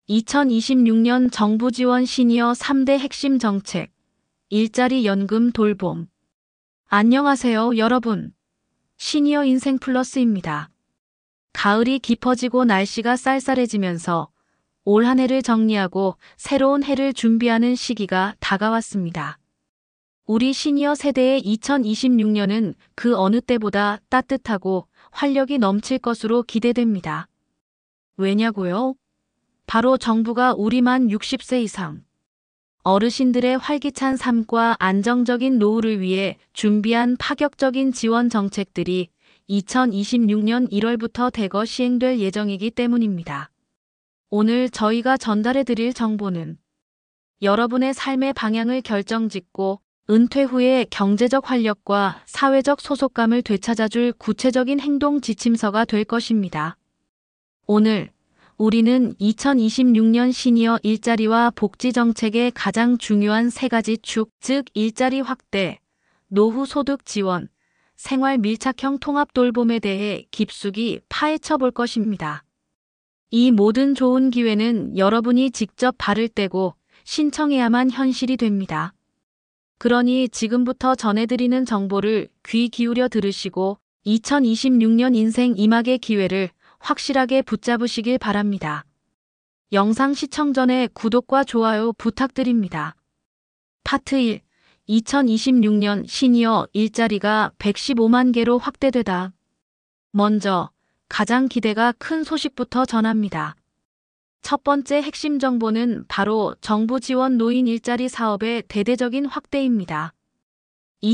2026년 정부 지원 시니어 3대 핵심 정책, 일자리 연금 돌봄. 안녕하세요, 여러분. 시니어 인생 플러스입니다. 가을이 깊어지고 날씨가 쌀쌀해지면서 올 한 해를 정리하고 새로운 해를 준비하는 시기가 다가왔습니다. 우리 시니어 세대의 2026년은 그 어느 때보다 따뜻하고 활력이 넘칠 것으로 기대됩니다. 왜냐고요? 바로 정부가 우리 만 60세 이상 어르신들의 활기찬 삶과 안정적인 노후를 위해 준비한 파격적인 지원 정책들이 2026년 1월부터 대거 시행될 예정이기 때문입니다. 오늘 저희가 전달해 드릴 정보는 여러분의 삶의 방향을 결정짓고 은퇴 후의 경제적 활력과 사회적 소속감을 되찾아줄 구체적인 행동 지침서가 될 것입니다. 오늘 우리는 2026년 시니어 일자리와 복지 정책의 가장 중요한 세 가지 축, 즉 일자리 확대, 노후 소득 지원, 생활 밀착형 통합 돌봄에 대해 깊숙이 파헤쳐 볼 것입니다. 이 모든 좋은 기회는 여러분이 직접 발을 떼고 신청해야만 현실이 됩니다. 그러니 지금부터 전해드리는 정보를 귀 기울여 들으시고 2026년 인생 이막의 기회를 확실하게 붙잡으시길 바랍니다. 영상 시청 전에 구독과 좋아요 부탁드립니다. 파트 1. 2026년 시니어 일자리가 115만 개로 확대되다. 먼저 가장 기대가 큰 소식부터 전합니다. 첫 번째 핵심 정보는 바로 정부 지원 노인 일자리 사업의 대대적인 확대입니다.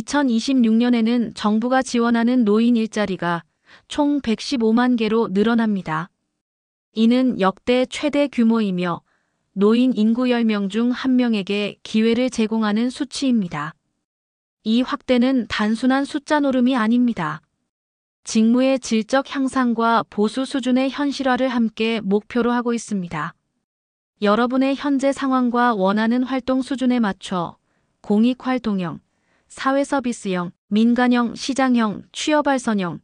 2026년에는 정부가 지원하는 노인 일자리가 총 115만 개로 늘어납니다. 이는 역대 최대 규모이며 노인 인구 10명 중 1명에게 기회를 제공하는 수치입니다. 이 확대는 단순한 숫자 노름이 아닙니다. 직무의 질적 향상과 보수 수준의 현실화를 함께 목표로 하고 있습니다. 여러분의 현재 상황과 원하는 활동 수준에 맞춰 공익활동형, 사회서비스형, 민간형, 시장형, 취업발전형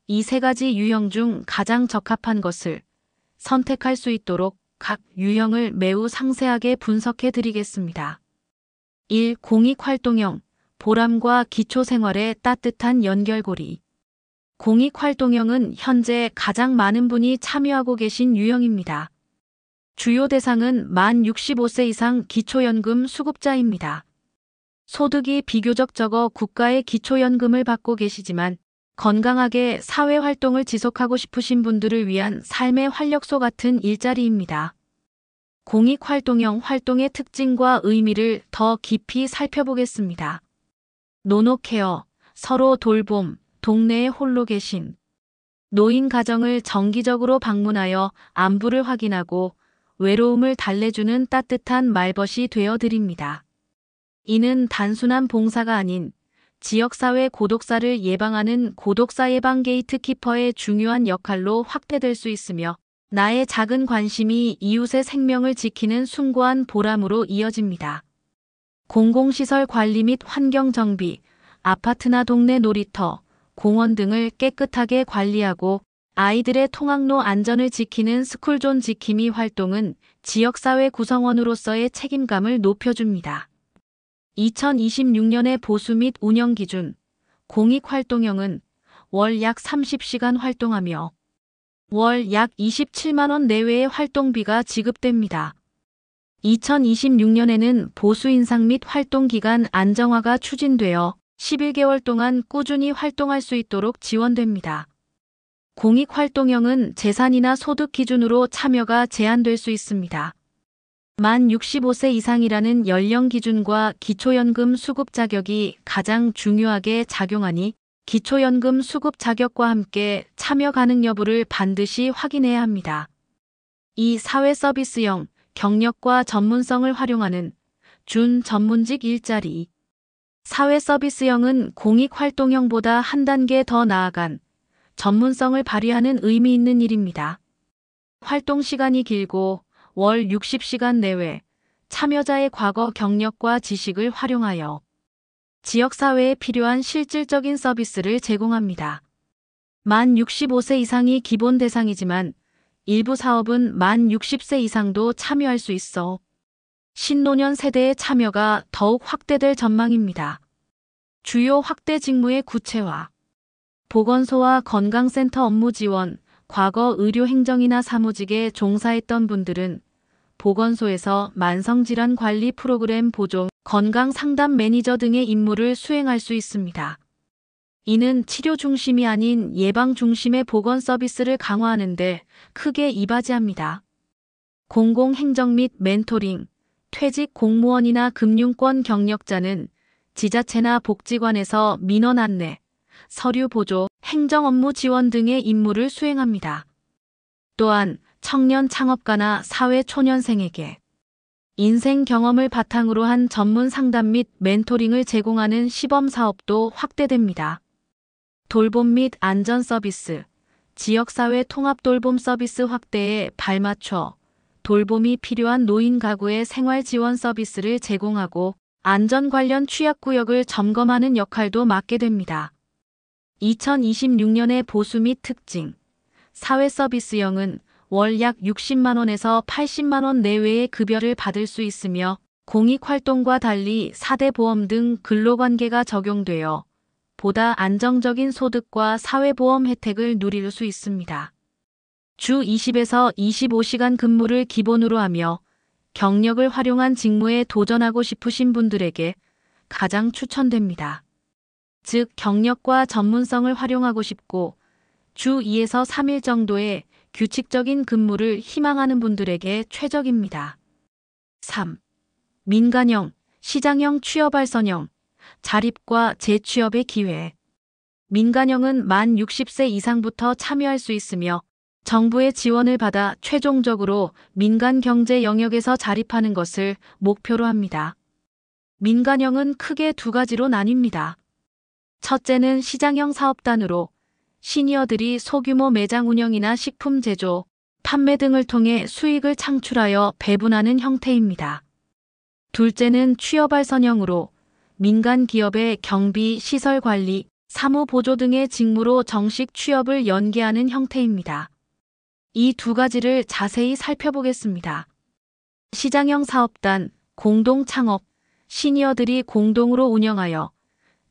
이 세 가지 유형 중 가장 적합한 것을 선택할 수 있도록 각 유형을 매우 상세하게 분석해 드리겠습니다. 1. 공익활동형, 보람과 기초생활의 따뜻한 연결고리. 공익활동형은 현재 가장 많은 분이 참여하고 계신 유형입니다. 주요 대상은 만 65세 이상 기초연금 수급자입니다. 소득이 비교적 적어 국가의 기초연금을 받고 계시지만 건강하게 사회활동을 지속하고 싶으신 분들을 위한 삶의 활력소 같은 일자리입니다. 공익활동형 활동의 특징과 의미를 더 깊이 살펴보겠습니다. 노노케어, 서로 돌봄, 동네에 홀로 계신 노인 가정을 정기적으로 방문하여 안부를 확인하고 외로움을 달래주는 따뜻한 말벗이 되어 드립니다. 이는 단순한 봉사가 아닌 지역사회 고독사를 예방하는 고독사 예방 게이트키퍼의 중요한 역할로 확대될 수 있으며 나의 작은 관심이 이웃의 생명을 지키는 숭고한 보람으로 이어집니다. 공공시설 관리 및 환경 정비, 아파트나 동네 놀이터, 공원 등을 깨끗하게 관리하고 아이들의 통학로 안전을 지키는 스쿨존 지킴이 활동은 지역사회 구성원으로서의 책임감을 높여줍니다. 2026년의 보수 및 운영 기준, 공익활동형은 월 약 30시간 활동하며 월 약 27만 원 내외의 활동비가 지급됩니다. 2026년에는 보수 인상 및 활동기간 안정화가 추진되어 11개월 동안 꾸준히 활동할 수 있도록 지원됩니다. 공익활동형은 재산이나 소득 기준으로 참여가 제한될 수 있습니다. 만 65세 이상이라는 연령 기준과 기초연금 수급 자격이 가장 중요하게 작용하니 기초연금 수급 자격과 함께 참여 가능 여부를 반드시 확인해야 합니다. 이 사회서비스형, 경력과 전문성을 활용하는 준 전문직 일자리. 사회서비스형은 공익활동형보다 한 단계 더 나아간 전문성을 발휘하는 의미 있는 일입니다. 활동 시간이 길고 월 60시간 내외 참여자의 과거 경력과 지식을 활용하여 지역사회에 필요한 실질적인 서비스를 제공합니다. 만 65세 이상이 기본 대상이지만 일부 사업은 만 60세 이상도 참여할 수 있어 신노년 세대의 참여가 더욱 확대될 전망입니다. 주요 확대 직무의 구체화. 보건소와 건강센터 업무 지원. 과거 의료행정이나 사무직에 종사했던 분들은 보건소에서 만성질환 관리 프로그램 보조, 건강상담 매니저 등의 임무를 수행할 수 있습니다. 이는 치료 중심이 아닌 예방 중심의 보건 서비스를 강화하는 데 크게 이바지합니다. 공공행정 및 멘토링. 퇴직 공무원이나 금융권 경력자는 지자체나 복지관에서 민원 안내, 서류 보조, 행정 업무 지원 등의 임무를 수행합니다. 또한 청년 창업가나 사회 초년생에게 인생 경험을 바탕으로 한 전문 상담 및 멘토링을 제공하는 시범 사업도 확대됩니다. 돌봄 및 안전 서비스. 지역사회 통합 돌봄 서비스 확대에 발맞춰 돌봄이 필요한 노인 가구의 생활 지원 서비스를 제공하고 안전 관련 취약구역을 점검하는 역할도 맡게 됩니다. 2026년의 보수 및 특징. 사회 서비스형은 월 약 60만 원에서 80만 원 내외의 급여를 받을 수 있으며 공익활동과 달리 4대 보험 등 근로관계가 적용되어 보다 안정적인 소득과 사회보험 혜택을 누릴 수 있습니다. 주 20에서 25시간 근무를 기본으로 하며 경력을 활용한 직무에 도전하고 싶으신 분들에게 가장 추천됩니다. 즉 경력과 전문성을 활용하고 싶고 주 2에서 3일 정도의 규칙적인 근무를 희망하는 분들에게 최적입니다. 3. 민간형, 시장형 취업알선형, 자립과 재취업의 기회. 민간형은 만 60세 이상부터 참여할 수 있으며 정부의 지원을 받아 최종적으로 민간 경제 영역에서 자립하는 것을 목표로 합니다. 민간형은 크게 두 가지로 나뉩니다. 첫째는 시장형 사업단으로 시니어들이 소규모 매장 운영이나 식품 제조, 판매 등을 통해 수익을 창출하여 배분하는 형태입니다. 둘째는 취업알선형으로 민간 기업의 경비, 시설 관리, 사무 보조 등의 직무로 정식 취업을 연계하는 형태입니다. 이 두 가지를 자세히 살펴보겠습니다. 시장형 사업단, 공동 창업, 시니어들이 공동으로 운영하여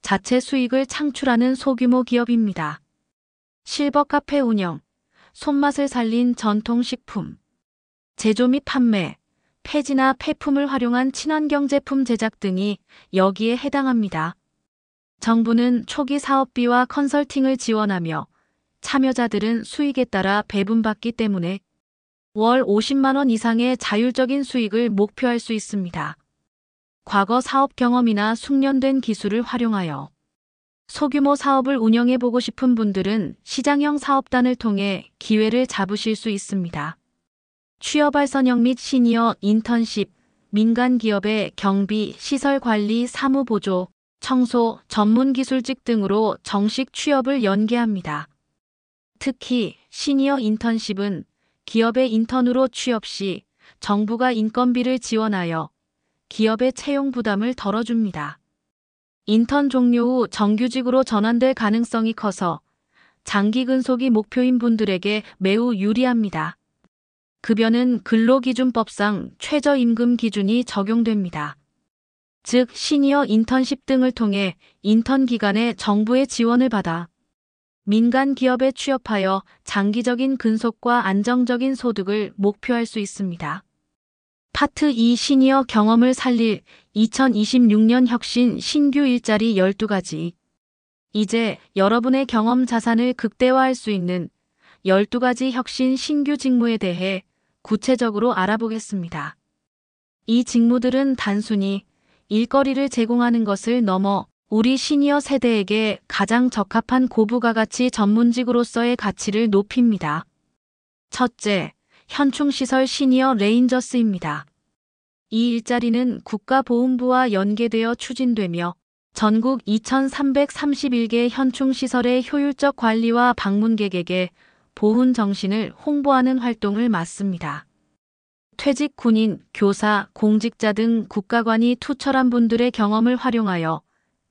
자체 수익을 창출하는 소규모 기업입니다. 실버 카페 운영, 손맛을 살린 전통식품, 제조 및 판매, 폐지나 폐품을 활용한 친환경 제품 제작 등이 여기에 해당합니다. 정부는 초기 사업비와 컨설팅을 지원하며 참여자들은 수익에 따라 배분받기 때문에 월 50만 원 이상의 자율적인 수익을 목표할 수 있습니다. 과거 사업 경험이나 숙련된 기술을 활용하여 소규모 사업을 운영해보고 싶은 분들은 시장형 사업단을 통해 기회를 잡으실 수 있습니다. 취업알선형 및 시니어 인턴십, 민간 기업의 경비, 시설 관리, 사무 보조, 청소, 전문 기술직 등으로 정식 취업을 연계합니다. 특히 시니어 인턴십은 기업의 인턴으로 취업 시 정부가 인건비를 지원하여 기업의 채용 부담을 덜어줍니다. 인턴 종료 후 정규직으로 전환될 가능성이 커서 장기 근속이 목표인 분들에게 매우 유리합니다. 급여는 근로기준법상 최저임금 기준이 적용됩니다. 즉 시니어 인턴십 등을 통해 인턴 기간에 정부의 지원을 받아 민간 기업에 취업하여 장기적인 근속과 안정적인 소득을 목표할 수 있습니다. 파트 2 시니어 경험을 살릴 2026년 혁신 신규 일자리 12가지. 이제 여러분의 경험 자산을 극대화할 수 있는 12가지 혁신 신규 직무에 대해 구체적으로 알아보겠습니다. 이 직무들은 단순히 일거리를 제공하는 것을 넘어 우리 시니어 세대에게 가장 적합한 고부가 가치 전문직으로서의 가치를 높입니다. 첫째, 현충시설 시니어 레인저스입니다. 이 일자리는 국가보훈부와 연계되어 추진되며 전국 2331개 현충시설의 효율적 관리와 방문객에게 보훈 정신을 홍보하는 활동을 맡습니다. 퇴직 군인, 교사, 공직자 등 국가관이 투철한 분들의 경험을 활용하여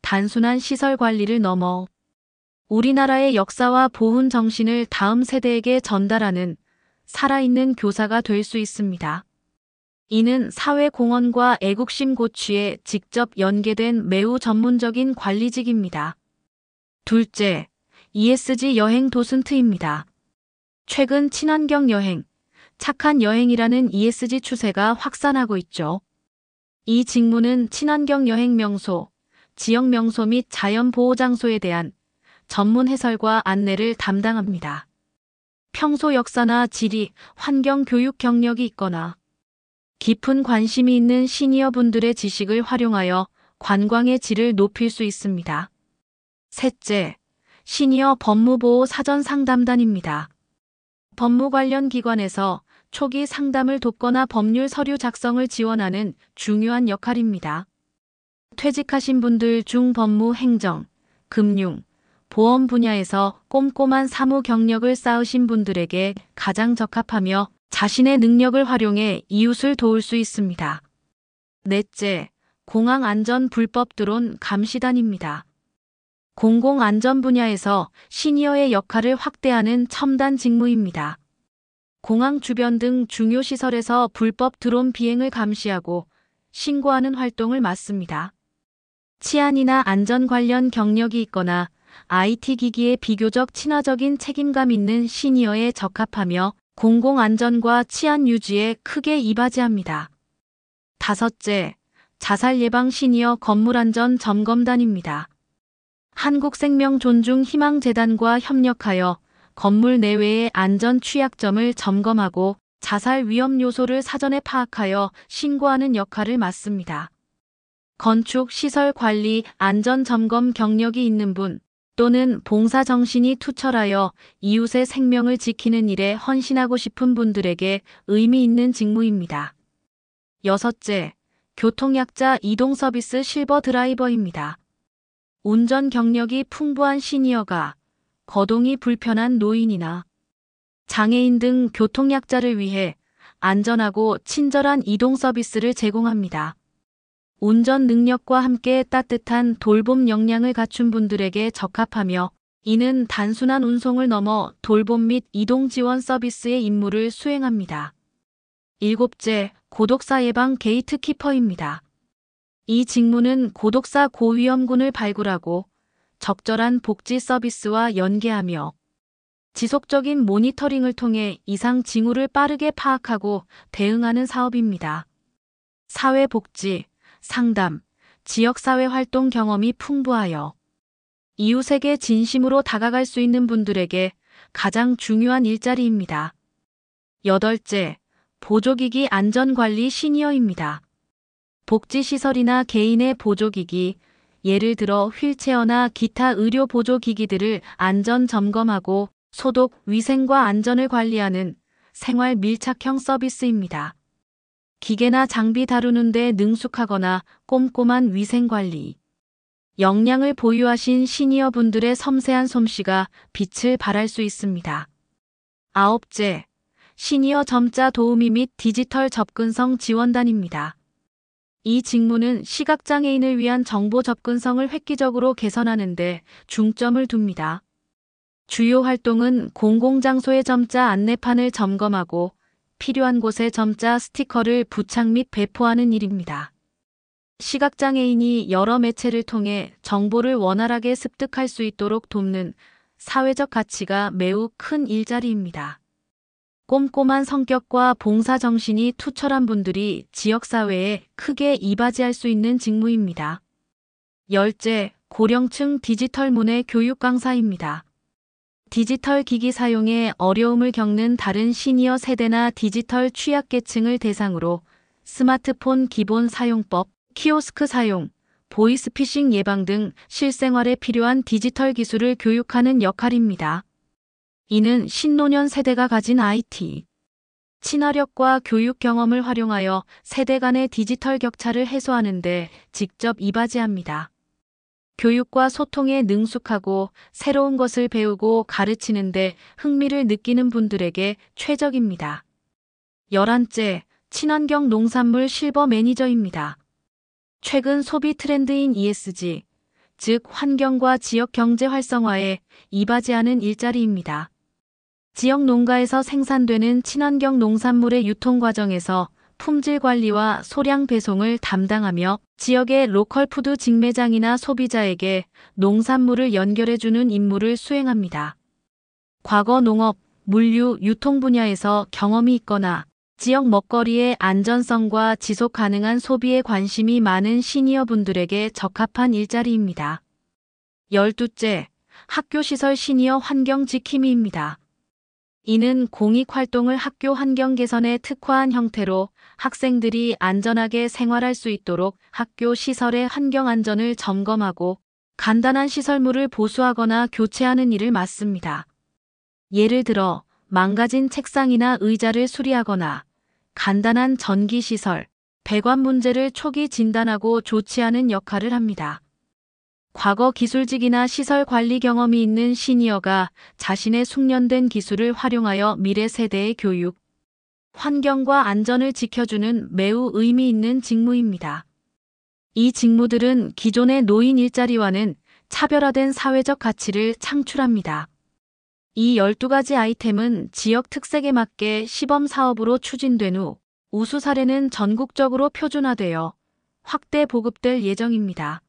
단순한 시설 관리를 넘어 우리나라의 역사와 보훈 정신을 다음 세대에게 전달하는 살아있는 교사가 될 수 있습니다. 이는 사회공헌과 애국심 고취에 직접 연계된 매우 전문적인 관리직입니다. 둘째, ESG 여행 도슨트입니다. 최근 친환경 여행, 착한 여행이라는 ESG 추세가 확산하고 있죠. 이 직무는 친환경 여행 명소, 지역 명소 및 자연 보호 장소에 대한 전문 해설과 안내를 담당합니다. 평소 역사나 지리, 환경 교육 경력이 있거나 깊은 관심이 있는 시니어 분들의 지식을 활용하여 관광의 질을 높일 수 있습니다. 셋째, 시니어 법무보호 사전 상담단입니다. 법무 관련 기관에서 초기 상담을 돕거나 법률 서류 작성을 지원하는 중요한 역할입니다. 퇴직하신 분들 중 법무, 행정, 금융, 보험 분야에서 꼼꼼한 사무 경력을 쌓으신 분들에게 가장 적합하며 자신의 능력을 활용해 이웃을 도울 수 있습니다. 넷째, 공항안전 불법 드론 감시단입니다. 공공안전 분야에서 시니어의 역할을 확대하는 첨단 직무입니다. 공항 주변 등 중요 시설에서 불법 드론 비행을 감시하고 신고하는 활동을 맡습니다. 치안이나 안전 관련 경력이 있거나 IT 기기에 비교적 친화적인 책임감 있는 시니어에 적합하며 공공안전과 치안 유지에 크게 이바지합니다. 다섯째, 자살 예방 시니어 건물안전 점검단입니다. 한국생명존중희망재단과 협력하여 건물 내외의 안전 취약점을 점검하고 자살 위험 요소를 사전에 파악하여 신고하는 역할을 맡습니다. 건축, 시설 관리, 안전 점검 경력이 있는 분 또는 봉사 정신이 투철하여 이웃의 생명을 지키는 일에 헌신하고 싶은 분들에게 의미 있는 직무입니다. 여섯째, 교통약자 이동 서비스 실버 드라이버입니다. 운전 경력이 풍부한 시니어가 거동이 불편한 노인이나 장애인 등 교통약자를 위해 안전하고 친절한 이동 서비스를 제공합니다. 운전 능력과 함께 따뜻한 돌봄 역량을 갖춘 분들에게 적합하며 이는 단순한 운송을 넘어 돌봄 및 이동 지원 서비스의 임무를 수행합니다. 일곱째, 고독사 예방 게이트키퍼입니다. 이 직무는 고독사 고위험군을 발굴하고 적절한 복지 서비스와 연계하며 지속적인 모니터링을 통해 이상 징후를 빠르게 파악하고 대응하는 사업입니다. 사회복지, 상담, 지역사회 활동 경험이 풍부하여 이웃에게 진심으로 다가갈 수 있는 분들에게 가장 중요한 일자리입니다. 여덟째, 보조기기 안전관리 시니어입니다. 복지시설이나 개인의 보조기기, 예를 들어 휠체어나 기타 의료 보조기기들을 안전 점검하고 소독, 위생과 안전을 관리하는 생활 밀착형 서비스입니다. 기계나 장비 다루는 데 능숙하거나 꼼꼼한 위생관리, 역량을 보유하신 시니어 분들의 섬세한 솜씨가 빛을 발할 수 있습니다. 아홉째, 시니어 점자 도우미 및 디지털 접근성 지원단입니다. 이 직무는 시각장애인을 위한 정보 접근성을 획기적으로 개선하는 데 중점을 둡니다. 주요 활동은 공공장소의 점자 안내판을 점검하고 필요한 곳에 점자 스티커를 부착 및 배포하는 일입니다. 시각장애인이 여러 매체를 통해 정보를 원활하게 습득할 수 있도록 돕는 사회적 가치가 매우 큰 일자리입니다. 꼼꼼한 성격과 봉사 정신이 투철한 분들이 지역사회에 크게 이바지할 수 있는 직무입니다. 열째, 고령층 디지털 문해 교육 강사입니다. 디지털 기기 사용에 어려움을 겪는 다른 시니어 세대나 디지털 취약계층을 대상으로 스마트폰 기본 사용법, 키오스크 사용, 보이스피싱 예방 등 실생활에 필요한 디지털 기술을 교육하는 역할입니다. 이는 신노년 세대가 가진 IT, 친화력과 교육 경험을 활용하여 세대 간의 디지털 격차를 해소하는 데 직접 이바지합니다. 교육과 소통에 능숙하고 새로운 것을 배우고 가르치는 데 흥미를 느끼는 분들에게 최적입니다. 11째, 친환경 농산물 실버 매니저입니다. 최근 소비 트렌드인 ESG, 즉 환경과 지역 경제 활성화에 이바지하는 일자리입니다. 지역 농가에서 생산되는 친환경 농산물의 유통 과정에서 품질 관리와 소량 배송을 담당하며 지역의 로컬 푸드 직매장이나 소비자에게 농산물을 연결해주는 임무를 수행합니다. 과거 농업, 물류, 유통 분야에서 경험이 있거나 지역 먹거리의 안전성과 지속 가능한 소비에 관심이 많은 시니어 분들에게 적합한 일자리입니다. 12째, 학교시설 시니어 환경 지킴이입니다. 이는 공익활동을 학교 환경 개선에 특화한 형태로 학생들이 안전하게 생활할 수 있도록 학교 시설의 환경 안전을 점검하고 간단한 시설물을 보수하거나 교체하는 일을 맡습니다. 예를 들어 망가진 책상이나 의자를 수리하거나 간단한 전기시설, 배관 문제를 초기 진단하고 조치하는 역할을 합니다. 과거 기술직이나 시설 관리 경험이 있는 시니어가 자신의 숙련된 기술을 활용하여 미래 세대의 교육, 환경과 안전을 지켜주는 매우 의미 있는 직무입니다. 이 직무들은 기존의 노인 일자리와는 차별화된 사회적 가치를 창출합니다. 이 12가지 아이템은 지역 특색에 맞게 시범 사업으로 추진된 후 우수 사례는 전국적으로 표준화되어 확대 보급될 예정입니다.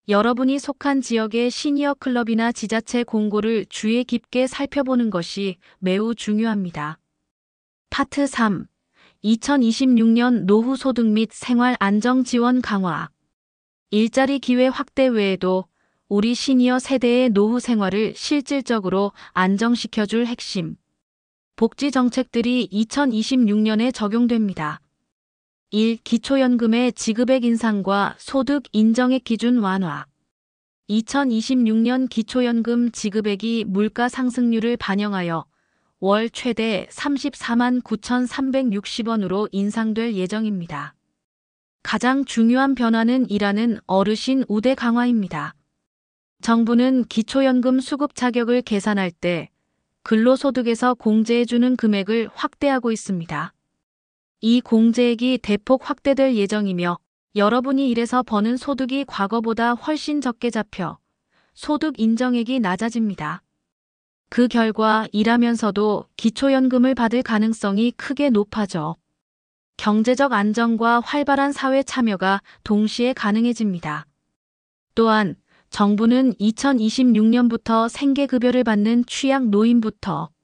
여러분이 속한 지역의 시니어 클럽이나 지자체 공고를 주의 깊게 살펴보는 것이 매우 중요합니다. 파트 3. 2026년 노후 소득 및 생활 안정 지원 강화. 일자리 기회 확대 외에도 우리 시니어 세대의 노후 생활을 실질적으로 안정시켜줄 핵심 복지 정책들이 2026년에 적용됩니다. 1. 기초연금의 지급액 인상과 소득 인정액 기준 완화. 2026년 기초연금 지급액이 물가 상승률을 반영하여 월 최대 34만 9,360원으로 인상될 예정입니다. 가장 중요한 변화는 일하는 어르신 우대 강화입니다. 정부는 기초연금 수급 자격을 계산할 때 근로소득에서 공제해주는 금액을 확대하고 있습니다. 이 공제액이 대폭 확대될 예정이며 여러분이 일해서 버는 소득이 과거보다 훨씬 적게 잡혀 소득 인정액이 낮아집니다. 그 결과 일하면서도 기초연금을 받을 가능성이 크게 높아져 경제적 안정과 활발한 사회 참여가 동시에 가능해집니다. 또한 정부는 2026년부터 생계급여를 받는 취약 노인부터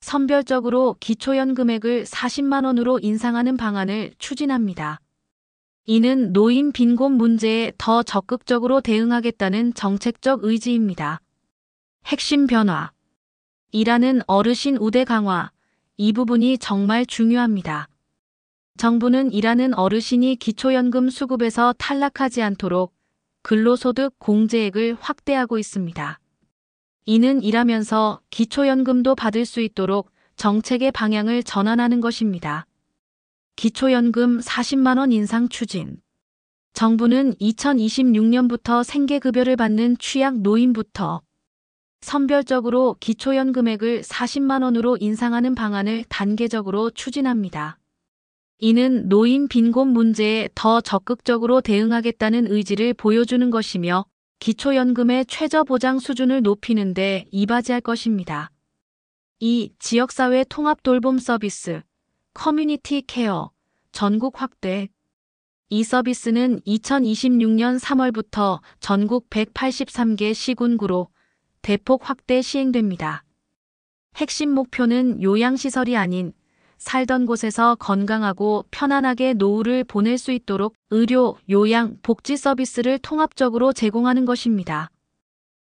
선별적으로 기초연금액을 40만 원으로 인상하는 방안을 추진합니다. 이는 노인 빈곤 문제에 더 적극적으로 대응하겠다는 정책적 의지입니다. 핵심 변화. 일하는 어르신 우대 강화. 이 부분이 정말 중요합니다. 정부는 일하는 어르신이 기초연금 수급에서 탈락하지 않도록 근로소득 공제액을 확대하고 있습니다. 이는 일하면서 기초연금도 받을 수 있도록 정책의 방향을 전환하는 것입니다. 기초연금 40만 원 인상 추진. 정부는 2026년부터 생계급여를 받는 취약 노인부터 선별적으로 기초연금액을 40만 원으로 인상하는 방안을 단계적으로 추진합니다. 이는 노인 빈곤 문제에 더 적극적으로 대응하겠다는 의지를 보여주는 것이며 기초연금의 최저보장 수준을 높이는 데 이바지할 것입니다. 2. 지역사회 통합 돌봄 서비스, 커뮤니티 케어, 전국 확대. 이 서비스는 2026년 3월부터 전국 183개 시군구로 대폭 확대 시행됩니다. 핵심 목표는 요양시설이 아닌 살던 곳에서 건강하고 편안하게 노후를 보낼 수 있도록 의료, 요양, 복지 서비스를 통합적으로 제공하는 것입니다.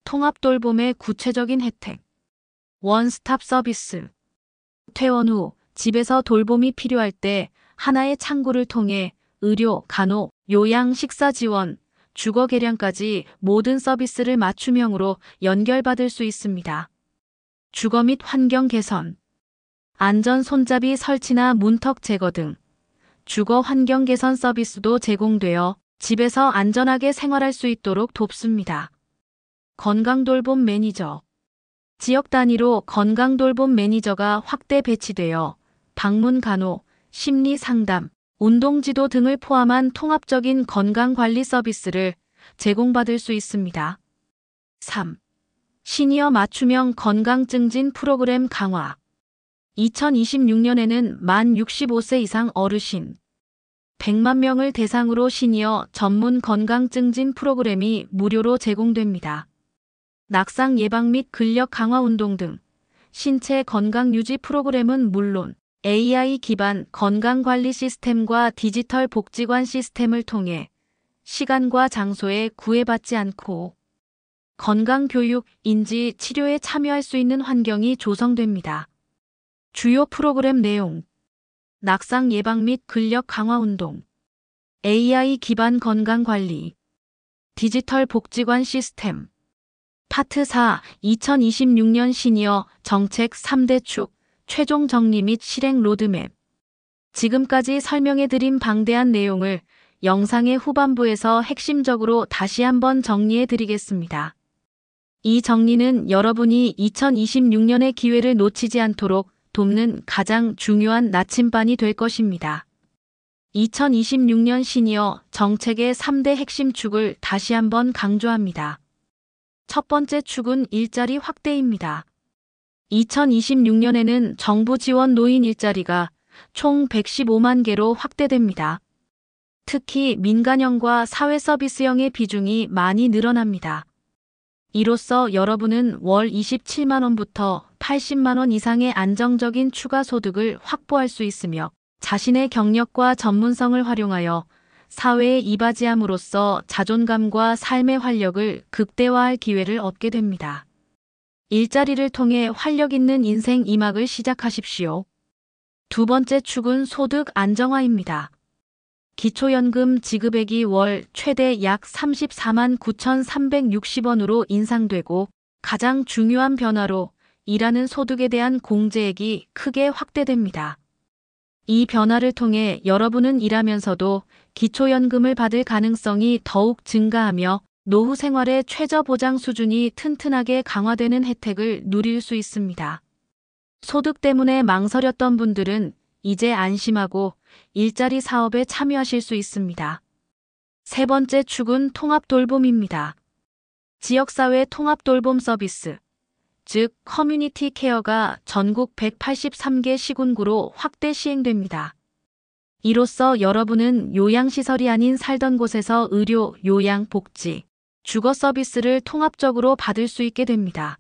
통합돌봄의 구체적인 혜택. 원스톱 서비스. 퇴원 후 집에서 돌봄이 필요할 때 하나의 창구를 통해 의료, 간호, 요양, 식사 지원, 주거 개량까지 모든 서비스를 맞춤형으로 연결받을 수 있습니다. 주거 및 환경 개선. 안전 손잡이 설치나 문턱 제거 등 주거 환경 개선 서비스도 제공되어 집에서 안전하게 생활할 수 있도록 돕습니다. 건강돌봄 매니저. 지역 단위로 건강돌봄 매니저가 확대 배치되어 방문 간호, 심리 상담, 운동지도 등을 포함한 통합적인 건강관리 서비스를 제공받을 수 있습니다. 3. 시니어 맞춤형 건강증진 프로그램 강화. 2026년에는 만 65세 이상 어르신 100만 명을 대상으로 시니어 전문 건강증진 프로그램이 무료로 제공됩니다. 낙상 예방 및 근력 강화 운동 등 신체 건강 유지 프로그램은 물론 AI 기반 건강관리 시스템과 디지털 복지관 시스템을 통해 시간과 장소에 구애받지 않고 건강교육, 인지, 치료에 참여할 수 있는 환경이 조성됩니다. 주요 프로그램 내용: 낙상 예방 및 근력 강화 운동, AI 기반 건강관리, 디지털 복지관 시스템. 파트 4, 2026년 시니어 정책 3대 축, 최종 정리 및 실행 로드맵. 지금까지 설명해드린 방대한 내용을 영상의 후반부에서 핵심적으로 다시 한번 정리해드리겠습니다. 이 정리는 여러분이 2026년의 기회를 놓치지 않도록 돕는 가장 중요한 나침반이 될 것입니다. 2026년 시니어 정책의 3대 핵심 축을 다시 한번 강조합니다. 첫 번째 축은 일자리 확대입니다. 2026년에는 정부 지원 노인 일자리가 총 115만 개로 확대됩니다. 특히 민간형과 사회서비스형의 비중이 많이 늘어납니다. 이로써 여러분은 월 27만 원부터 80만 원 이상의 안정적인 추가 소득을 확보할 수 있으며 자신의 경력과 전문성을 활용하여 사회에 이바지함으로써 자존감과 삶의 활력을 극대화할 기회를 얻게 됩니다. 일자리를 통해 활력 있는 인생 2막을 시작하십시오. 두 번째 축은 소득 안정화입니다. 기초연금 지급액이 월 최대 약 34만 9,360원으로 인상되고 가장 중요한 변화로 일하는 소득에 대한 공제액이 크게 확대됩니다. 이 변화를 통해 여러분은 일하면서도 기초연금을 받을 가능성이 더욱 증가하며 노후 생활의 최저보장 수준이 튼튼하게 강화되는 혜택을 누릴 수 있습니다. 소득 때문에 망설였던 분들은 이제 안심하고 일자리 사업에 참여하실 수 있습니다. 세 번째 축은 통합돌봄입니다. 지역사회 통합돌봄 서비스, 즉 커뮤니티 케어가 전국 183개 시군구로 확대 시행됩니다. 이로써 여러분은 요양시설이 아닌 살던 곳에서 의료, 요양, 복지, 주거 서비스를 통합적으로 받을 수 있게 됩니다.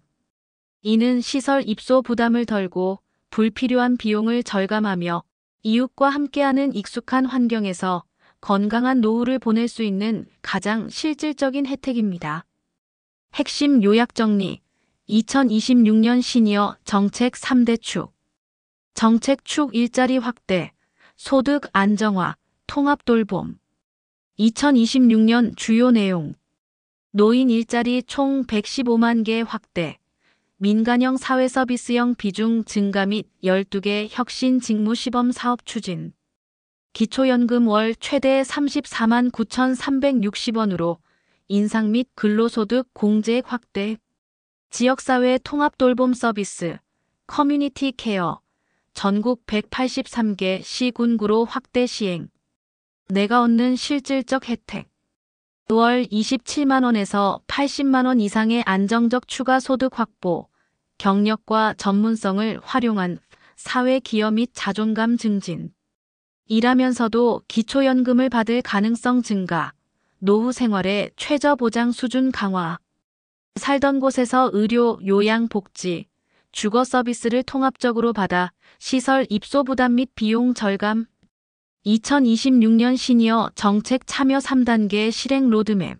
이는 시설 입소 부담을 덜고 불필요한 비용을 절감하며 이웃과 함께하는 익숙한 환경에서 건강한 노후를 보낼 수 있는 가장 실질적인 혜택입니다. 핵심 요약 정리. 2026년 시니어 정책 3대 축. 정책 축 일자리 확대, 소득 안정화, 통합 돌봄. 2026년 주요 내용. 노인 일자리 총 115만 개 확대. 민간형 사회서비스형 비중 증가 및 12개 혁신 직무 시범 사업 추진. 기초연금 월 최대 34만 9,360원으로 인상 및 근로소득 공제액 확대. 지역사회 통합돌봄 서비스, 커뮤니티 케어, 전국 183개 시군구로 확대 시행. 내가 얻는 실질적 혜택. 월 27만 원에서 80만 원 이상의 안정적 추가 소득 확보, 경력과 전문성을 활용한 사회 기여 및 자존감 증진. 일하면서도 기초연금을 받을 가능성 증가, 노후 생활의 최저보장 수준 강화. 살던 곳에서 의료, 요양, 복지, 주거 서비스를 통합적으로 받아 시설 입소 부담 및 비용 절감. 2026년 시니어 정책 참여 3단계 실행 로드맵.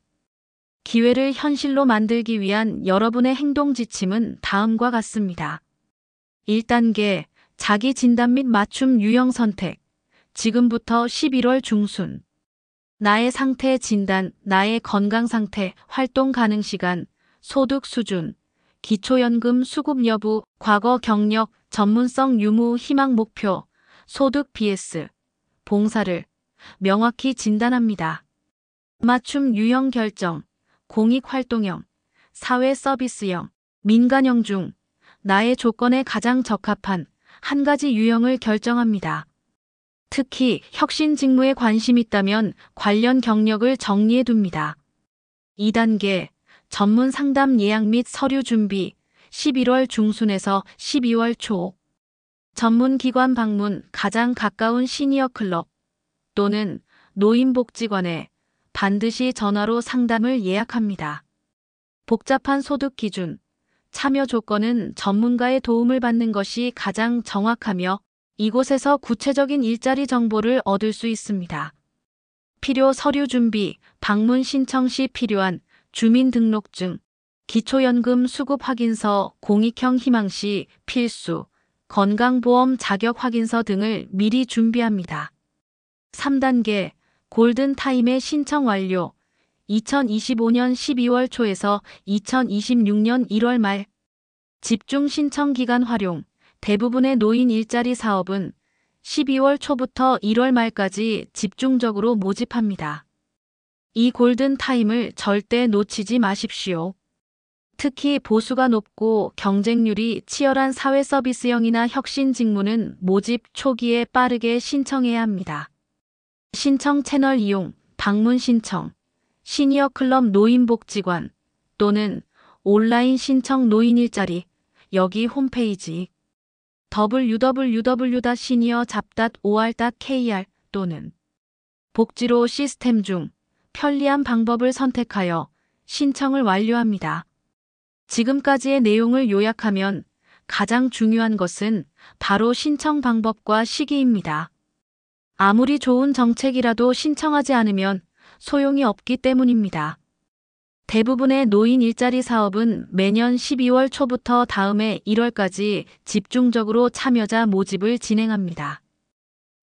기회를 현실로 만들기 위한 여러분의 행동 지침은 다음과 같습니다. 1단계, 자기 진단 및 맞춤 유형 선택. 지금부터 11월 중순. 나의 상태 진단, 나의 건강 상태, 활동 가능 시간, 소득 수준, 기초연금 수급 여부, 과거 경력, 전문성 유무 희망 목표, 소득 BS, 봉사를 명확히 진단합니다. 맞춤 유형 결정, 공익활동형, 사회서비스형, 민간형 중 나의 조건에 가장 적합한 한 가지 유형을 결정합니다. 특히 혁신 직무에 관심 있다면 관련 경력을 정리해 둡니다. 2단계, 전문 상담 예약 및 서류 준비 11월 중순에서 12월 초. 전문 기관 방문 가장 가까운 시니어 클럽 또는 노인복지관에 반드시 전화로 상담을 예약합니다. 복잡한 소득 기준, 참여 조건은 전문가의 도움을 받는 것이 가장 정확하며 이곳에서 구체적인 일자리 정보를 얻을 수 있습니다. 필요 서류 준비, 방문 신청 시 필요한 주민등록증, 기초연금 수급 확인서, 공익형 희망시 필수, 건강보험 자격 확인서 등을 미리 준비합니다. 3단계 골든타임의 신청 완료. 2025년 12월 초에서 2026년 1월 말 집중 신청 기간 활용. 대부분의 노인 일자리 사업은 12월 초부터 1월 말까지 집중적으로 모집합니다. 이 골든타임을 절대 놓치지 마십시오. 특히 보수가 높고 경쟁률이 치열한 사회서비스형이나 혁신 직무는 모집 초기에 빠르게 신청해야 합니다. 신청 채널 이용, 방문 신청, 시니어 클럽 노인복지관 또는 온라인 신청 노인 일자리, 여기 홈페이지 www.senior.or.kr 또는 복지로 시스템 중 편리한 방법을 선택하여 신청을 완료합니다. 지금까지의 내용을 요약하면 가장 중요한 것은 바로 신청 방법과 시기입니다. 아무리 좋은 정책이라도 신청하지 않으면 소용이 없기 때문입니다. 대부분의 노인 일자리 사업은 매년 12월 초부터 다음해 1월까지 집중적으로 참여자 모집을 진행합니다.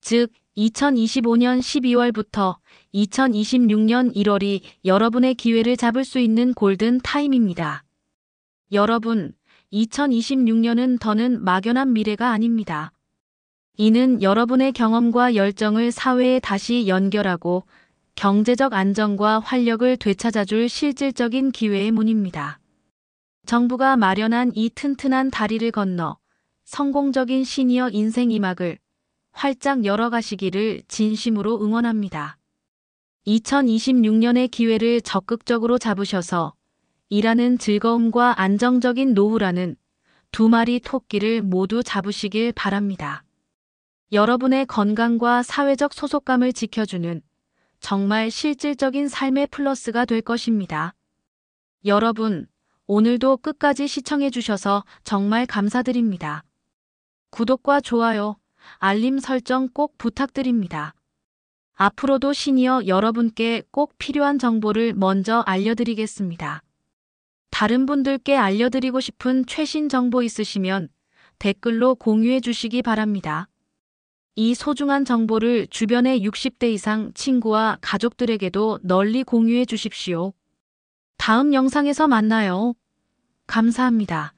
즉, 2025년 12월부터 2026년 1월이 여러분의 기회를 잡을 수 있는 골든 타임입니다. 여러분, 2026년은 더는 막연한 미래가 아닙니다. 이는 여러분의 경험과 열정을 사회에 다시 연결하고 경제적 안정과 활력을 되찾아줄 실질적인 기회의 문입니다. 정부가 마련한 이 튼튼한 다리를 건너 성공적인 시니어 인생 2막을 활짝 열어가시기를 진심으로 응원합니다. 2026년의 기회를 적극적으로 잡으셔서 일하는 즐거움과 안정적인 노후라는 두 마리 토끼를 모두 잡으시길 바랍니다. 여러분의 건강과 사회적 소속감을 지켜주는 정말 실질적인 삶의 플러스가 될 것입니다. 여러분, 오늘도 끝까지 시청해 주셔서 정말 감사드립니다. 구독과 좋아요, 알림 설정 꼭 부탁드립니다. 앞으로도 시니어 여러분께 꼭 필요한 정보를 먼저 알려드리겠습니다. 다른 분들께 알려드리고 싶은 최신 정보 있으시면 댓글로 공유해 주시기 바랍니다. 이 소중한 정보를 주변의 60대 이상 친구와 가족들에게도 널리 공유해 주십시오. 다음 영상에서 만나요. 감사합니다.